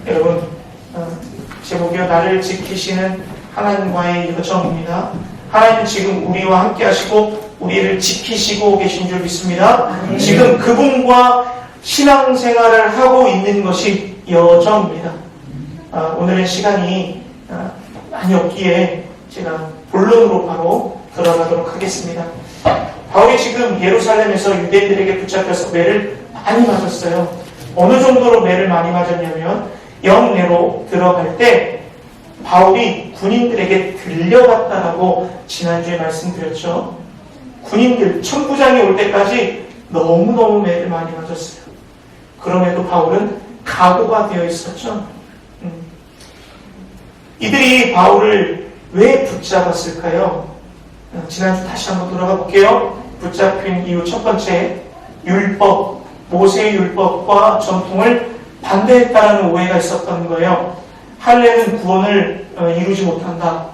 여러분, 제목이요, 나를 지키시는 하나님과의 여정입니다. 하나님은 지금 우리와 함께 하시고 우리를 지키시고 계신 줄 믿습니다. 지금 그분과 신앙생활을 하고 있는 것이 여정입니다. 오늘은 시간이 많이 없기에 제가 본론으로 바로 들어가도록 하겠습니다. 바울이 지금 예루살렘에서 유대인들에게 붙잡혀서 매를 많이 맞았어요. 어느 정도로 매를 많이 맞았냐면 영내로 들어갈 때 바울이 군인들에게 들려갔다라고 지난주에 말씀드렸죠. 군인들, 천부장이 올 때까지 너무너무 매를 많이 맞았어요. 그럼에도 바울은 각오가 되어 있었죠. 이들이 바울을 왜 붙잡았을까요? 지난주 다시 한번 돌아가 볼게요. 붙잡힌 이유 첫 번째, 율법, 모세의 율법과 전통을 반대했다는 오해가 있었던 거예요. 할례는 구원을 이루지 못한다.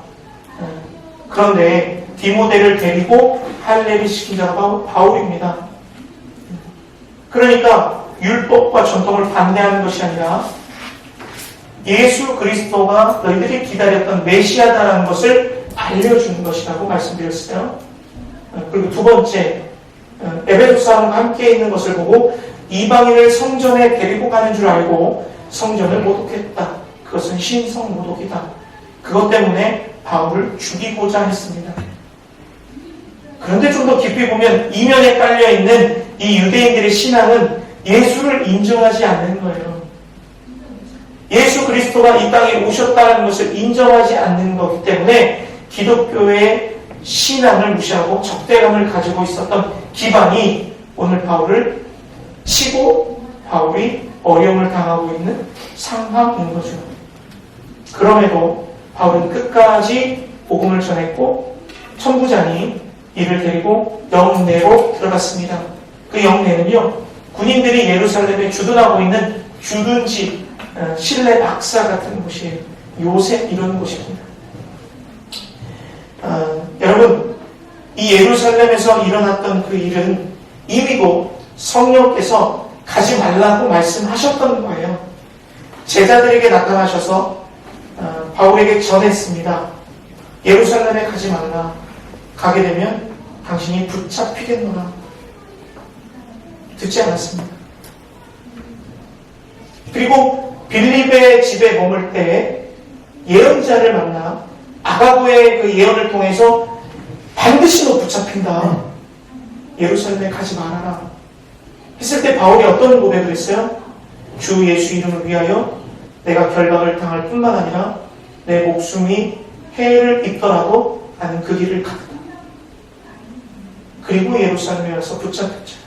그런데 디모데를 데리고 할례를 시킨 자가 바울입니다. 그러니까 율법과 전통을 반대하는 것이 아니라 예수 그리스도가 너희들이 기다렸던 메시아다라는 것을 알려주는 것이라고 말씀드렸어요. 그리고 두 번째, 에베소 사람과 함께 있는 것을 보고 이방인을 성전에 데리고 가는 줄 알고 성전을 모독했다. 그것은 신성 모독이다. 그것 때문에 바울을 죽이고자 했습니다. 그런데 좀 더 깊이 보면 이면에 깔려있는 이 유대인들의 신앙은 예수를 인정하지 않는 거예요. 예수 그리스도가 이 땅에 오셨다는 것을 인정하지 않는 것이기 때문에 기독교의 신앙을 무시하고 적대감을 가지고 있었던 기반이 오늘 바울을 치고 바울이 어려움을 당하고 있는 상황인 거죠. 그럼에도 바울은 끝까지 복음을 전했고 천부장이 이를 데리고 영내로 들어갔습니다. 그 영내는요, 군인들이 예루살렘에 주둔하고 있는 주둔지, 실내 박사 같은 곳이에요. 요셉 이런 곳입니다. 여러분, 이 예루살렘에서 일어났던 그 일은 이미고 성령께서 가지 말라고 말씀하셨던 거예요. 제자들에게 나타나셔서 바울에게 전했습니다. 예루살렘에 가지 말라. 가게 되면 당신이 붙잡히겠노라. 듣지 않았습니다. 그리고 빌립의 집에 머물 때 예언자를 만나 아가고의 그 예언을 통해서 반드시 너 붙잡힌다. 예루살렘에 가지 말아라. 했을 때 바울이 어떤 고백을 했어요? 주 예수 이름을 위하여 내가 결박을 당할 뿐만 아니라 내 목숨이 해를 입더라도 나는 그 길을 갔다. 그리고 예루살렘에 와서 붙잡혔죠.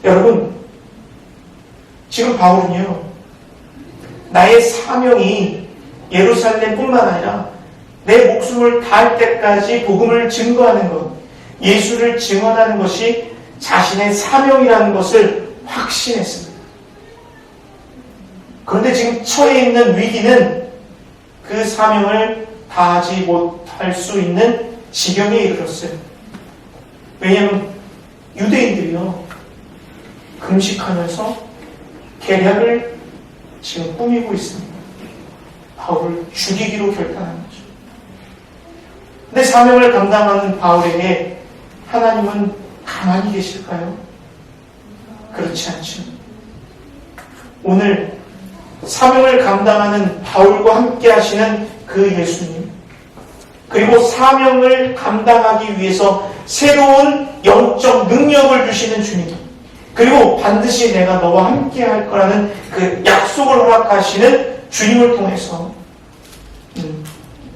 여러분, 지금 바울은요, 나의 사명이 예루살렘뿐만 아니라 내 목숨을 다할 때까지 복음을 증거하는 것, 예수를 증언하는 것이 자신의 사명이라는 것을 확신했습니다. 그런데 지금 처해 있는 위기는 그 사명을 다하지 못할 수 있는 지경에 이르렀어요. 왜냐하면 유대인들이요, 금식하면서 계략을 지금 꾸미고 있습니다. 바울을 죽이기로 결단한 거죠. 근데 사명을 감당하는 바울에게 하나님은 가만히 계실까요? 그렇지 않죠. 오늘 사명을 감당하는 바울과 함께 하시는 그 예수님, 그리고 사명을 감당하기 위해서 새로운 영적 능력을 주시는 주님, 그리고 반드시 내가 너와 함께 할 거라는 그 약속을 허락하시는 주님을 통해서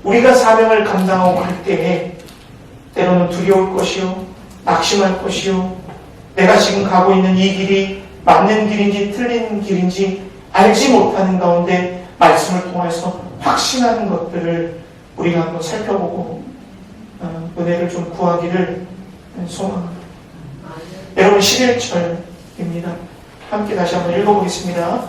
우리가 사명을 감당하고 갈 때에 때로는 두려울 것이요, 낙심할 것이요, 내가 지금 가고 있는 이 길이 맞는 길인지 틀린 길인지 알지 못하는 가운데 말씀을 통해서 확신하는 것들을 우리가 한번 살펴보고 은혜를 좀 구하기를 소망합니다. 여러분, 11절입니다. 함께 다시 한번 읽어보겠습니다.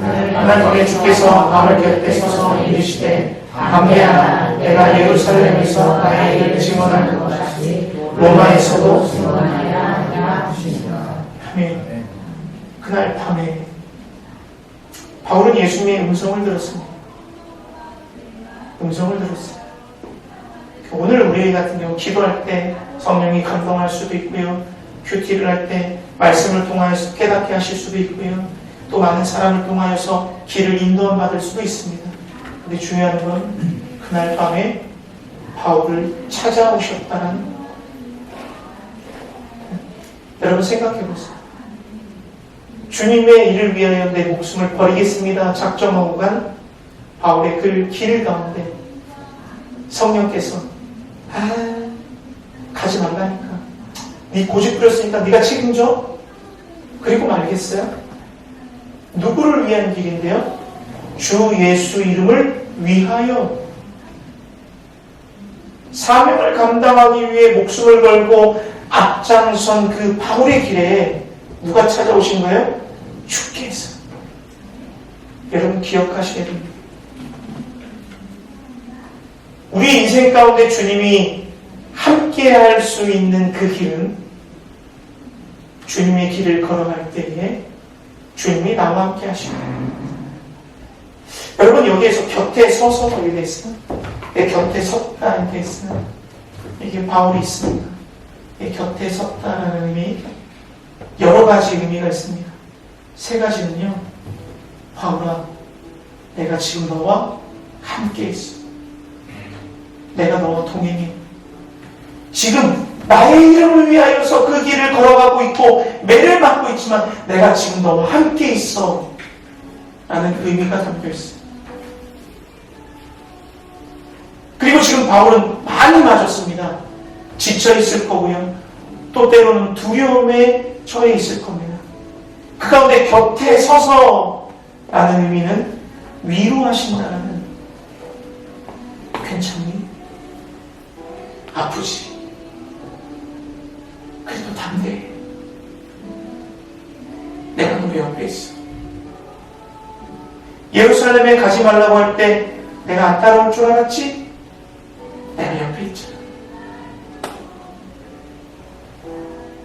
하나님의 주께서 마음을 곁에서서 이르시되 담대하라. 내가 예루살렘에서 나의 일을 증언하는 것 같이 로마에서도 증언하리라 하시니라. 아멘. 그날 밤에 바울은 예수님의 음성을 들었습니다. 음성을 들었어요. 오늘 우리 같은 경우 기도할 때 성령이 감동할 수도 있고요. 큐티를 할 때 말씀을 통하여서 깨닫게 하실 수도 있고요. 또 많은 사람을 통하여서 길을 인도함 받을 수도 있습니다. 근데 중요한 건 그날 밤에 바울을 찾아오셨다는 여러분 생각해 보세요. 주님의 일을 위하여 내 목숨을 버리겠습니다. 작정하고 간 바울의 그 길 가운데 성령께서 가지 말라니까. 네 고집 부렸으니까 네가 책임져? 그리고 말겠어요? 누구를 위한 길인데요? 주 예수 이름을 위하여 사명을 감당하기 위해 목숨을 걸고 앞장선 그 바울의 길에 누가 찾아오신 거예요? 주께서. 여러분 기억하셔야 됩니다. 우리 인생 가운데 주님이 함께 할 수 있는 그 길은 주님의 길을 걸어갈 때에 주님이 나와 함께 하십니다. 여러분 여기에서 곁에 서서 이렇게 돼 있어요. 내 곁에 섰다 이렇게 있어요. 이게 바울이 있습니다. 내 곁에 섰다라는 의미 여러 가지 의미가 있습니다. 세 가지는요. 바울아, 내가 지금 너와 함께 있어. 내가 너와 동행해. 지금 나의 이름을 위하여서 그 길을 걸어가고 있고 매를 맞고 있지만 내가 지금 너와 함께 있어. 라는 의미가 담겨 있어요. 그리고 지금 바울은 많이 맞았습니다. 지쳐 있을 거고요. 또 때로는 두려움에 처해 있을 겁니다. 그 가운데 곁에 서서 라는 의미는 위로하신다는 괜찮니? 아프지? 그래도 담대해. 내가 너 옆에 있어. 예루살렘에 가지 말라고 할 때 내가 안 따라올 줄 알았지? 내가 옆에 있잖아.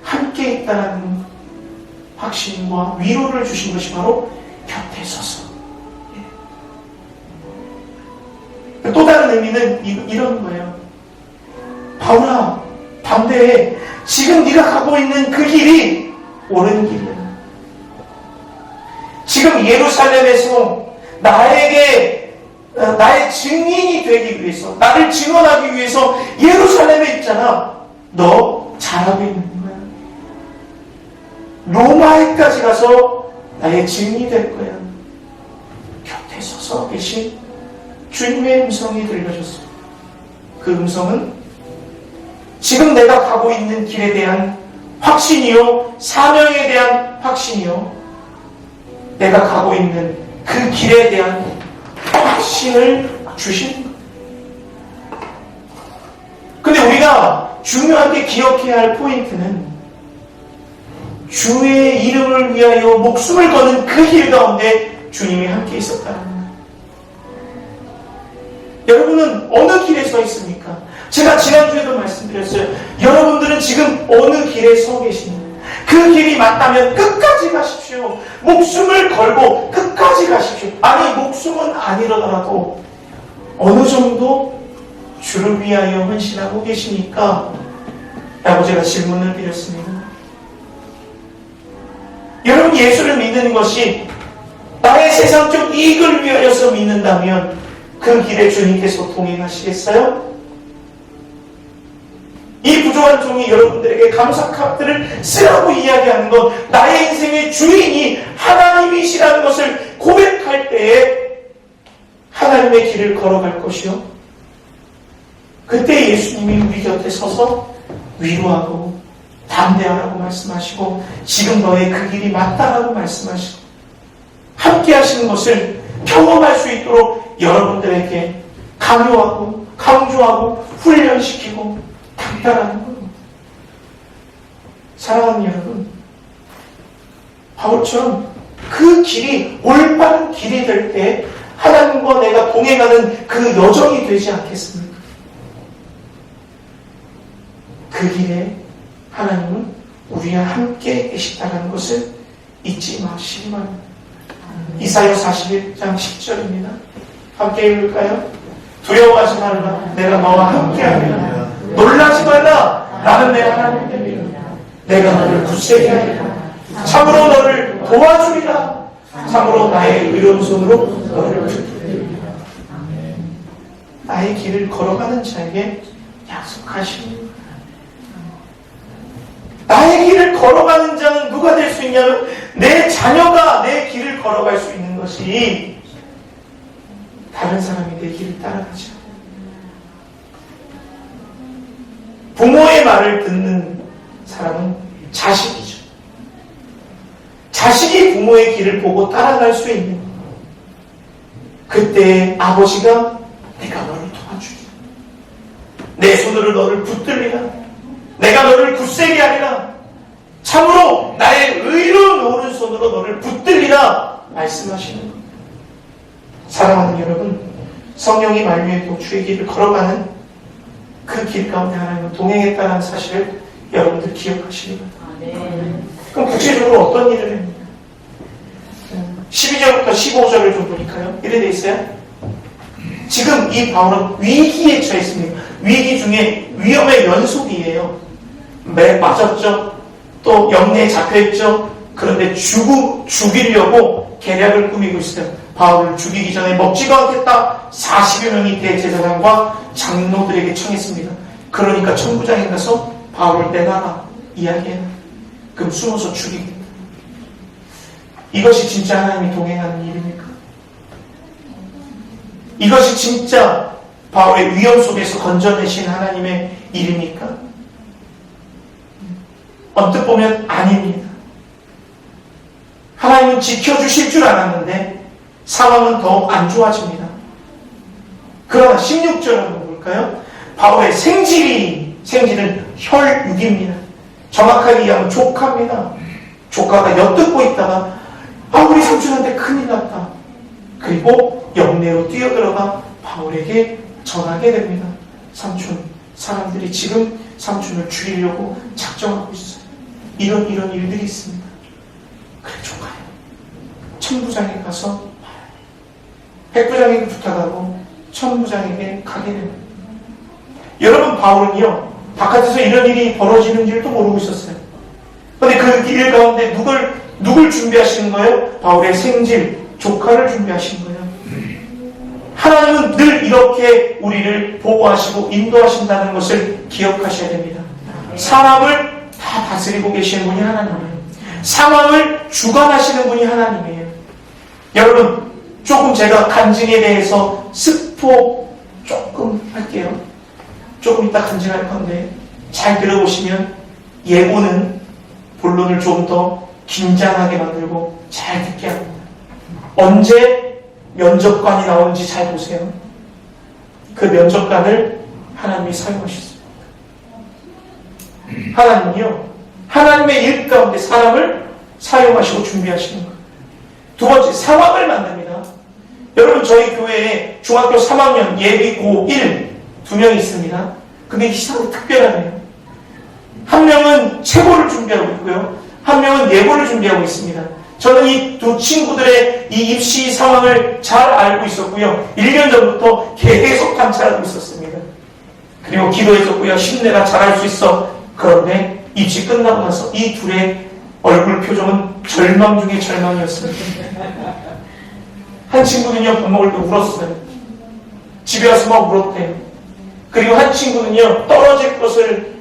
함께 있다는 확신과 위로를 주신 것이 바로 곁에 서서. 또 다른 의미는 이런 거예요. 바울아, 담대해. 지금 네가 가고 있는 그 길이 옳은 길이야. 지금 예루살렘에서 나에게 나의 증인이 되기 위해서, 나를 증언하기 위해서 예루살렘에 있잖아. 너 잘하고 있는 거야. 로마에까지 가서 나의 증인이 될 거야. 곁에 서서 계신 주님의 음성이 들려졌습니다. 그 음성은 지금 내가 가고 있는 길에 대한 확신이요, 사명에 대한 확신이요, 내가 가고 있는 그 길에 대한 확신을 주시는 거예요. 근데 우리가 중요하게 기억해야 할 포인트는 주의 이름을 위하여 목숨을 거는 그 길 가운데 주님이 함께 있었다는 거예요. 여러분은 어느 길에 서 있습니까? 제가 지난주에도 말씀드렸어요. 여러분들은 지금 어느 길에 서 계십니까? 그 길이 맞다면 끝까지 가십시오. 목숨을 걸고 끝까지 가십시오. 아니, 목숨은 아니더라도 어느 정도 주를 위하여 헌신하고 계시니까 라고 제가 질문을 드렸습니다. 여러분, 예수를 믿는 것이 나의 세상적 이익을 위하여서 믿는다면 그 길에 주님께서 동행하시겠어요? 이 부족한 종이 여러분들에게 감사 카드를 쓰라고 이야기하는 건 나의 인생의 주인이 하나님이시라는 것을 고백할 때에 하나님의 길을 걸어갈 것이요. 그때 예수님이 우리 곁에 서서 위로하고 담대하라고 말씀하시고 지금 너의 그 길이 맞다라고 말씀하시고 함께 하시는 것을 경험할 수 있도록 여러분들에게 강요하고 강조하고 훈련시키고 당연한 겁니다. 사랑하는 여러분, 바울처럼 그 길이 올바른 길이 될 때 하나님과 내가 동행하는 그 여정이 되지 않겠습니까? 그 길에 하나님은 우리와 함께 계시다는 것을 잊지 마시기 바랍니다. 이사야 41장 10절입니다. 함께 읽을까요? 두려워하지 말라. 내가 너와 함께하리라. 놀라지 말라. 나는 내 하나님이니라. 내가 너를 굳세게 하리라. 참으로 너를 도와주리라. 참으로 나의 의로운 손으로 너를 붙들리리라. 나의 길을 걸어가는 자에게 약속하시니 나의 길을 걸어가는 자는 누가 될 수 있냐면 내 자녀가 내 길을 걸어갈 수 있는 것이 다른 사람이 내 길을 따라가죠. 부모의 말을 듣는 사람은 자식이죠. 자식이 부모의 길을 보고 따라갈 수 있는 그때 아버지가 내가 너를 도와주리라. 내 손으로 너를 붙들리라. 내가 너를 굳세게 하리라. 참으로 나의 의로운 오른손으로 너를 붙들리라 말씀하시는 겁니다. 사랑하는 여러분, 성령이 만유의 주의 길을 걸어가는 그 길 가운데 하나님은 동행했다는 사실을 여러분들 기억하시기 바랍니다. 그럼 구체적으로 어떤 일을 합니까? 12절부터 15절을 좀 보니까요. 이래 돼 있어요. 지금 이 바울은 위기에 처했습니다. 위기 중에 위험의 연속이에요. 맞았죠. 또 영내에 잡혀있죠. 그런데 죽이려고 계략을 꾸미고 있어요. 바울을 죽이기 전에 먹지도 않겠다. 40여 명이 대제사장과 장로들에게 청했습니다. 그러니까 천부장에 가서 바울을 내놔라 이야기해라. 그럼 숨어서 죽이겠다. 이것이 진짜 하나님이 동행하는 일입니까? 이것이 진짜 바울의 위험 속에서 건져내신 하나님의 일입니까? 언뜻 보면 아닙니다. 하나님은 지켜주실 줄 알았는데 상황은 더욱 안 좋아집니다. 그러나 16절 한번 볼까요? 바울의 생질은 혈육입니다. 정확하게 얘기하면 조카입니다. 조카가 엿듣고 있다가 우리 삼촌한테 큰일 났다. 그리고 영내로 뛰어들어가 바울에게 전하게 됩니다. 삼촌, 사람들이 지금 삼촌을 죽이려고 작정하고 있어요. 이런 일들이 있습니다. 그래, 조카요. 천부장에 가서 백부장에게 부탁하고 천부장에게 가게 됩니다. 여러분, 바울은요, 바깥에서 이런 일이 벌어지는 줄도 모르고 있었어요. 그런데 그 길 가운데 누굴 준비하시는 거예요? 바울의 생질, 조카를 준비하시는 거예요. 하나님은 늘 이렇게 우리를 보호하시고 인도하신다는 것을 기억하셔야 됩니다. 사람을 다 다스리고 계시는 분이 하나님이에요. 상황을 주관하시는 분이 하나님이에요. 여러분, 조금 제가 간증에 대해서 스포 조금 할게요. 조금 이따 간증할 건데 잘 들어보시면 예고는 본론을 좀 더 긴장하게 만들고 잘 듣게 합니다. 언제 면접관이 나오는지 잘 보세요. 그 면접관을 하나님이 사용하셨습니다. 하나님이요, 하나님의 일 가운데 사람을 사용하시고 준비하시는 거예요. 두 번째, 상황을 만듭니다. 여러분, 저희 교회에 중학교 3학년 예비 고1 2명이 있습니다. 근데 이상하게 특별하네요. 한 명은 체고를 준비하고 있고요, 한 명은 예고를 준비하고 있습니다. 저는 이 두 친구들의 이 입시 상황을 잘 알고 있었고요. 1년 전부터 계속 관찰하고 있었습니다. 그리고 기도했었고요. 힘내라, 잘할 수 있어. 그런데 입시 끝나고 나서 이 둘의 얼굴 표정은 절망 중에 절망이었습니다. 한 친구는요, 밥 먹을 때 울었어요. 집에 와서 막 울었대요. 그리고 한 친구는요, 떨어질 것을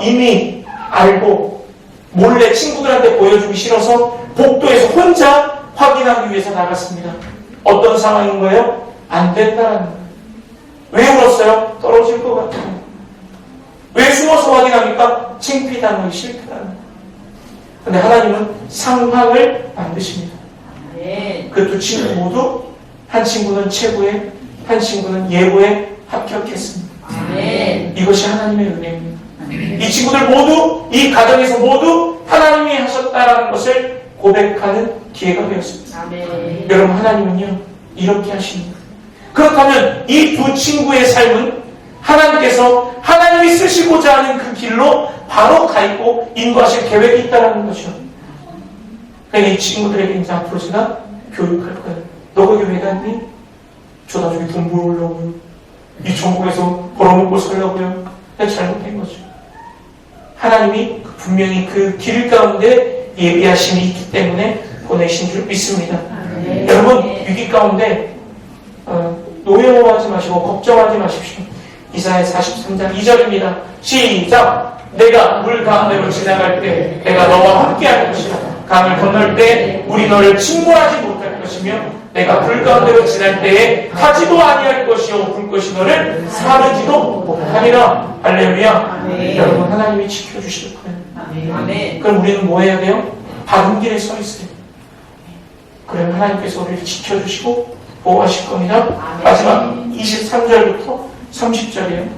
이미 알고 몰래 친구들한테 보여주기 싫어서 복도에서 혼자 확인하기 위해서 나갔습니다. 어떤 상황인 거예요? 안 된다는 거예요. 왜 울었어요? 떨어질 것 같아요. 왜 숨어서 확인합니까? 창피당하기 싫다는 거예요. 그런데 하나님은 상황을 만드십니다. 그 두 친구 모두, 한 친구는 최고에, 한 친구는 예고에 합격했습니다. 이것이 하나님의 은혜입니다. 이 친구들 모두, 이 가정에서 모두 하나님이 하셨다는 것을 고백하는 기회가 되었습니다. 여러분, 하나님은요, 이렇게 하십니다. 그렇다면 이 두 친구의 삶은 하나님께서 하나님이 쓰시고자 하는 그 길로 바로 가 있고 인도하실 계획이 있다는 것이죠. 그러니까 이 친구들에게 이제 앞으로 제가 교육할 거야. 너가 여기 왜 갔니? 저 나중에 돈 벌어오려고요. 이 천국에서 벌어먹고 살려고요. 내가 잘못된 거죠. 하나님이 분명히 그 길 가운데 예비하심이 있기 때문에 보내신 줄 믿습니다. 여러분, 위기 가운데 노여워하지 마시고 걱정하지 마십시오. 이사야 43장 2절입니다. 시작! 내가 물 가운데로 지나갈 때 내가 너와 함께할 것이다. 강을 건널 때 물이 너를 침몰하지 못할 것이며 내가 불 가운데로 지날 때에 타지도 아니할 것이요 불 것이 너를 사르지도 못하리라. 할렐루야. 여러분, 하나님이 지켜주실 거예요. 그럼 우리는 뭐 해야 돼요? 바른 길에 서 있어요. 그럼 하나님께서 우리를 지켜주시고 보호하실 겁니다. 마지막 23절부터 30절이에요.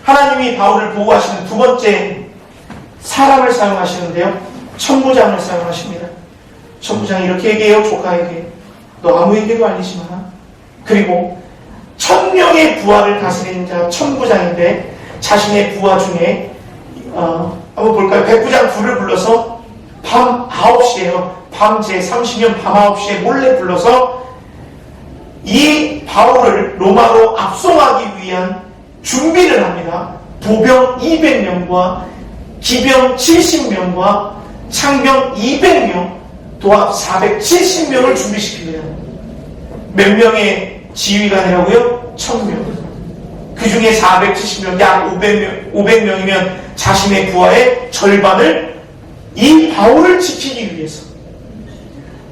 하나님이 바울을 보호하시는 두 번째 사람을 사용하시는데요. 천부장을 사용하십니다. 천부장이 이렇게 얘기해요. 조카에게. 너 아무에게도 알리지 마라. 그리고 1000명의 부하를 다스리는 자 천부장인데 자신의 부하 중에 한번 볼까요? 백부장 둘을 불러서 밤 9시에요. 밤 제30년 밤 9시에 몰래 불러서 이 바울을 로마로 압송하기 위한 준비를 합니다. 보병 200명과 기병 70명과 창병 200명, 도합 470명을 준비시킵니다. 몇 명의 지휘관이라고요? 1000명. 그 중에 470명, 약 500명이면 자신의 부하의 절반을 이 바울을 지키기 위해서,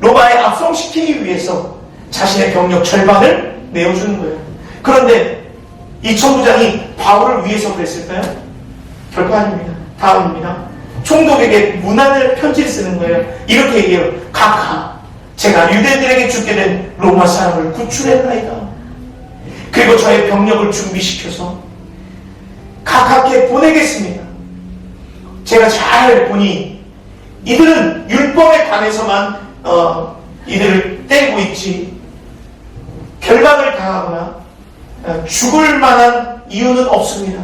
로마에 압송시키기 위해서 자신의 병력 절반을 내어주는 거예요. 그런데 이 천부장이 바울을 위해서 그랬을까요? 결코 아닙니다. 다음입니다. 총독에게 문안을 편지를 쓰는 거예요. 이렇게 얘기해요. 각하, 제가 유대인들에게 죽게 된 로마 사람을 구출해나이다. 그리고 저의 병력을 준비시켜서 각하께 보내겠습니다. 제가 잘 보니 이들은 율법에 관해서만 이들을 때리고 있지 결박을 당하거나 죽을 만한 이유는 없습니다.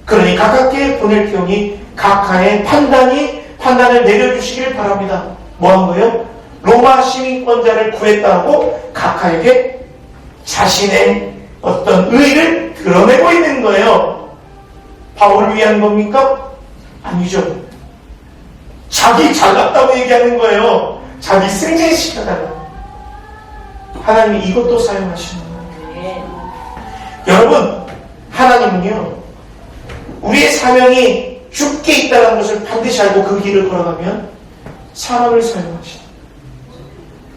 그러니 각하께 보낼 경우니 각하의 판단을 내려주시길 바랍니다. 뭐 한 거예요? 로마 시민권자를 구했다고 각하에게 자신의 어떤 의의를 드러내고 있는 거예요. 바울을 위한 겁니까? 아니죠. 자기 잘났다고 얘기하는 거예요. 자기 승진시켜달라고. 하나님이 이것도 사용하시는 거예요. 여러분, 하나님은요, 우리의 사명이 죽게 있다는 것을 반드시 알고 그 길을 걸어가면 사람을 사용하시는,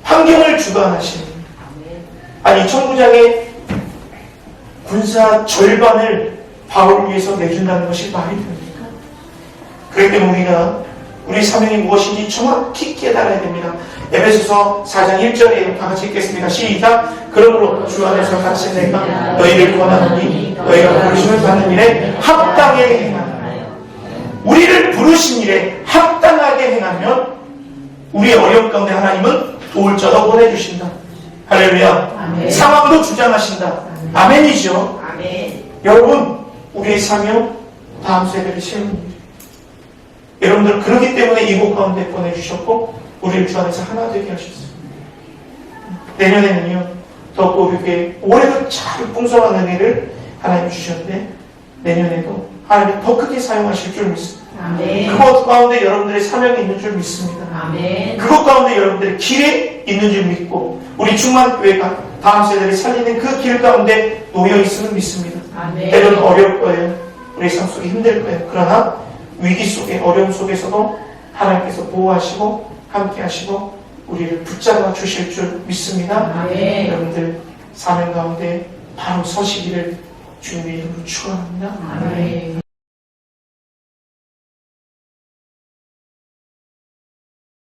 환경을 주관하시는, 아니 천부장의 군사 절반을 바울을 위해서 내준다는 것이 말이 됩니까? 그렇기 때문에 우리가 우리 사명이 무엇인지 정확히 깨달아야 됩니다. 에베소서 4장 1절에 다 같이 읽겠습니다. 시작! 그러므로 주 안에서 같이 내가 너희를 권하노니 너희가 부르심을 받는 일에 합당하게 행하라. 우리를 부르신 일에 합당하게 행하면 우리의 어려움 가운데 하나님은 도울 자도 보내주신다. 할렐루야. 아멘. 상황도 주장하신다. 아멘이죠. 아멘. 여러분, 우리의 사명 다음 세대를 세우는 일. 여러분들 그렇기 때문에 이곳 가운데 보내주셨고 우리를 주 안에서 하나 되게 하셨어요. 내년에는요, 더욱더 우리에게 올해도 참 풍성한 은혜를 하나님 주셨는데 내년에도 하나님 더 크게 사용하실 줄 믿습니다. 아멘. 그것 가운데 여러분들의 사명이 있는 줄 믿습니다. 아멘. 그것 가운데 여러분들의 길에 있는 줄 믿고 우리 충만교회가 다음 세대를 살리는 그 길 가운데 놓여 있음을 믿습니다. 아멘. 때로는 어려울 거예요. 우리 삶 속에 힘들 거예요. 그러나 위기 속에 어려움 속에서도 하나님께서 보호하시고 함께 하시고 우리를 붙잡아 주실 줄 믿습니다. 아멘. 여러분들 사명 가운데 바로 서시기를 주님의 이름으로 축원합니다. 아멘.